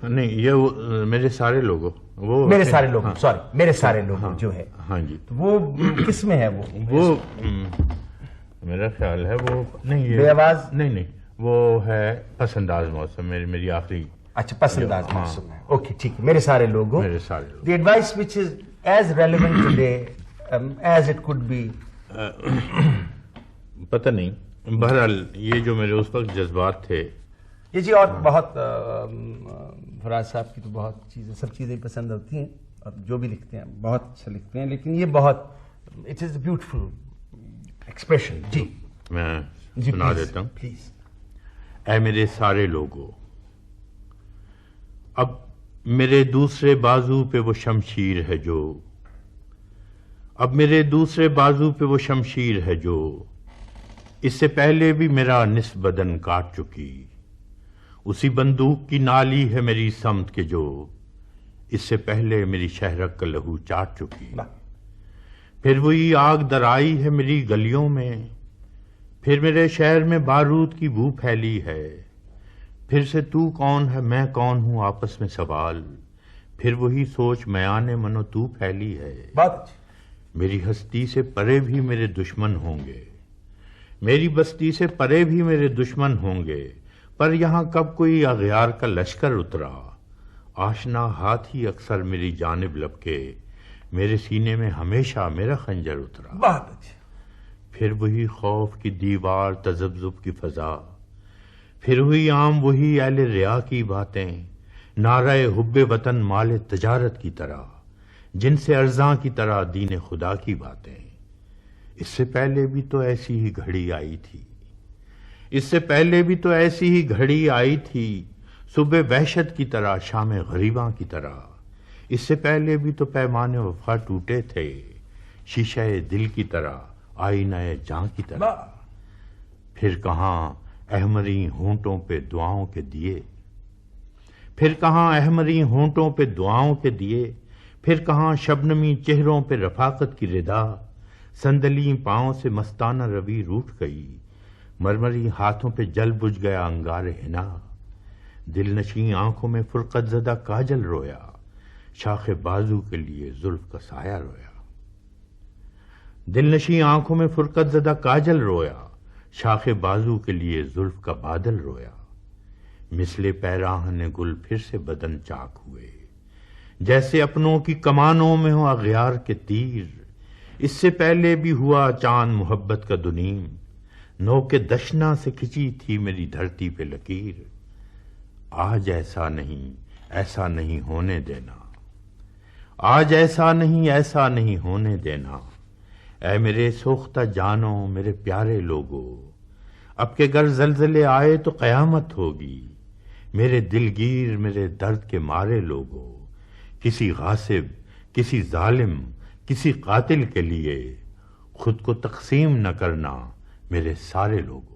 نہیں یہ میرے سارے لوگوں میرے سارے لوگ سوری میرے سارے لوگ جو ہے ہاں جی وہ کس میں ہے؟ وہ میرا خیال ہے وہ نہیں بے آواز نہیں وہ ہے پسنداز موسم میری آخری. اچھا پسنداز موسم ہے. اوکے ٹھیک ہے. میرے سارے لوگوں the advice which is as relevant today as it could be. پتہ نہیں بہرحال یہ جو میرے اس وقت جذبات تھے یہ جی. اور بہت فراز صاحب کی تو بہت چیزیں سب چیزیں پسند ہوتی ہیں اور جو بھی لکھتے ہیں بہت اچھا لکھتے ہیں لیکن یہ بہت it is a beautiful expression. جی میں سنا دیتا ہوں. پلیز. اے میرے سارے لوگوں اب میرے دوسرے بازو پہ وہ شمشیر ہے جو اب میرے دوسرے بازو پہ وہ شمشیر ہے جو اس سے پہلے بھی میرا نصف بدن کاٹ چکی. اسی بندوق کی نالی ہے میری سمت کے جو اس سے پہلے میری شہرک کا لہو چاٹ چکی. پھر وہی آگ درائی ہے میری گلیوں میں پھر میرے شہر میں بارود کی بو پھیلی ہے. پھر سے تو کون ہے میں کون ہوں آپس میں سوال پھر وہی سوچ میانے منو تو پھیلی ہے. میری ہستی سے پرے بھی میرے دشمن ہوں گے میری بستی سے پرے بھی میرے دشمن ہوں گے پر یہاں کب کوئی اغیار کا لشکر اترا. آشنا ہاتھ ہی اکثر میری جانب لپکے میرے سینے میں ہمیشہ میرا خنجر اترا. پھر وہی خوف کی دیوار تذبذب کی فضا پھر ہوئی عام وہی اہل ریا کی باتیں نعرہ حب وطن مال تجارت کی طرح جن سے ارزاں کی طرح دین خدا کی باتیں. اس سے پہلے بھی تو ایسی ہی گھڑی آئی تھی اس سے پہلے بھی تو ایسی ہی گھڑی آئی تھی صبح وحشت کی طرح شام غریباں کی طرح. اس سے پہلے بھی تو پیمان وفا ٹوٹے تھے شیشہ دل کی طرح آئینہ جاں کی طرح. پھر کہاں احمری ہونٹوں پہ دعاؤں کے دیے پھر کہاں احمری ہونٹوں پہ دعاؤں کے دیے پھر کہاں شبنمی چہروں پہ رفاقت کی ردا. سندلی پاؤں سے مستانہ روی روٹھ گئی مرمری ہاتھوں پہ جل بجھ گیا انگار ہنا. دل نشیں آنکھوں میں فرقت زدہ کاجل رویا شاخ بازو کے لیے زلف کا سایہ رویا. دل نشیں آنکھوں میں فرقت زدہ کاجل رویا شاخ بازو کے لیے زلف کا بادل رویا. مثل پیراہن گل پھر سے بدن چاک ہوئے جیسے اپنوں کی کمانوں میں ہو اغیار کے تیر. اس سے پہلے بھی ہوا چاند محبت کا دنیم نو کے دشنا سے کھچی تھی میری دھرتی پہ لکیر. آج ایسا نہیں ہونے دینا آج ایسا نہیں ہونے دینا. اے میرے سوختہ جانوں میرے پیارے لوگوں اب کے گر زلزلے آئے تو قیامت ہوگی. میرے دلگیر میرے درد کے مارے لوگوں کسی غاصب کسی ظالم کسی قاتل کے لیے خود کو تقسیم نہ کرنا میرے سارے لوگوں.